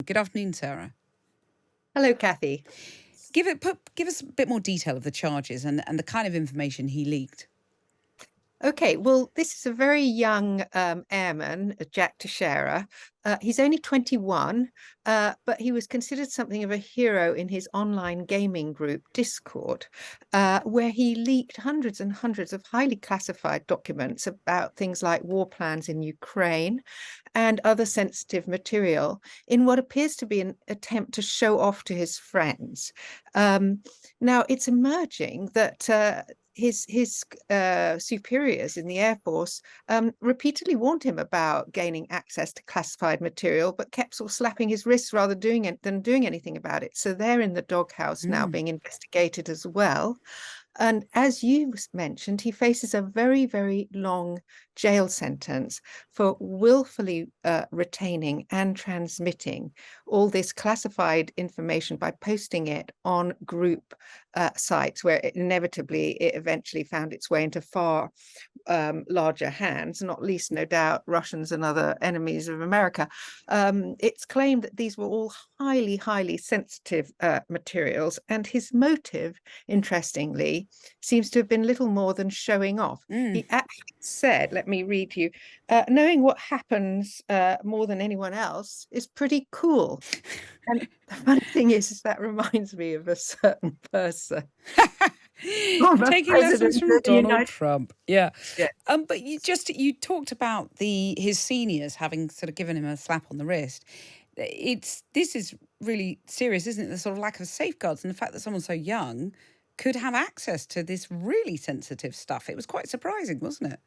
Good afternoon, Sarah. Hello, Kathy. Give us a bit more detail of the charges and the kind of information he leaked. Okay, well, this is a very young airman, Jack Teixeira. He's only 21, but he was considered something of a hero in his online gaming group, Discord, where he leaked hundreds and hundreds of highly classified documents about things like war plans in Ukraine and other sensitive material in what appears to be an attempt to show off to his friends. Now, it's emerging that his superiors in the Air Force repeatedly warned him about gaining access to classified material, but kept sort of slapping his wrists rather than doing anything about it. So they're in the doghouse now being investigated as well. And as you mentioned, he faces a very, very long jail sentence for willfully retaining and transmitting all this classified information by posting it on group sites where it eventually found its way into far larger hands, not least, no doubt, Russians and other enemies of America. It's claimed that these were all highly, highly sensitive materials, and his motive, interestingly, seems to have been little more than showing off. He actually said, let me read you, knowing what happens more than anyone else is pretty cool. And the funny thing is that reminds me of a certain person. Taking lessons from Donald Trump. Yeah. Yes. But you talked about his seniors having sort of given him a slap on the wrist. This is really serious, isn't it? The sort of lack of safeguards and the fact that someone so young could have access to this really sensitive stuff. It was quite surprising, wasn't it?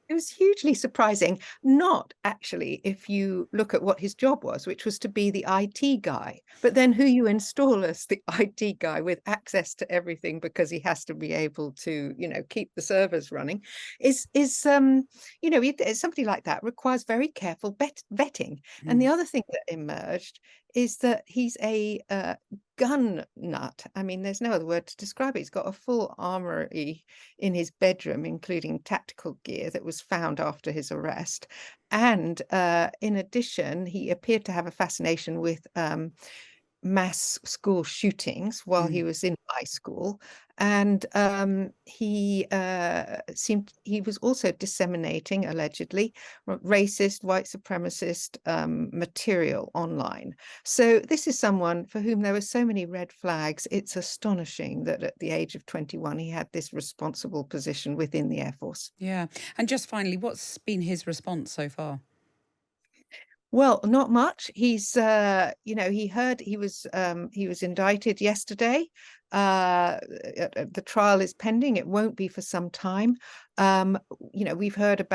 It was hugely surprising, not actually if you look at what his job was, which was to be the IT guy. But then who you install as the IT guy with access to everything because he has to be able to, keep the servers running is somebody like that requires very careful vetting. And the other thing that emerged is that he's a gun nut. I mean, there's no other word to describe it. He's got a full armory in his bedroom, including tactical gear that was found after his arrest. And in addition, he appeared to have a fascination with mass school shootings while he was in high school, and he was also disseminating, allegedly, racist, white supremacist material online. So this is someone for whom there were so many red flags. It's astonishing that at the age of 21 he had this responsible position within the Air Force. Yeah. And just finally, what's been his response so far? Well, not much. He's, he was indicted yesterday. The trial is pending. It won't be for some time. We've heard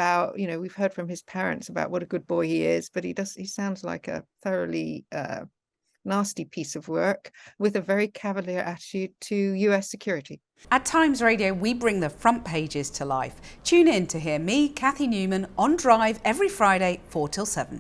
from his parents about what a good boy he is, but he sounds like a thoroughly nasty piece of work with a very cavalier attitude to US security. At Times Radio, we bring the front pages to life. Tune in to hear me, Kathy Newman, on Drive every Friday, 4 till 7.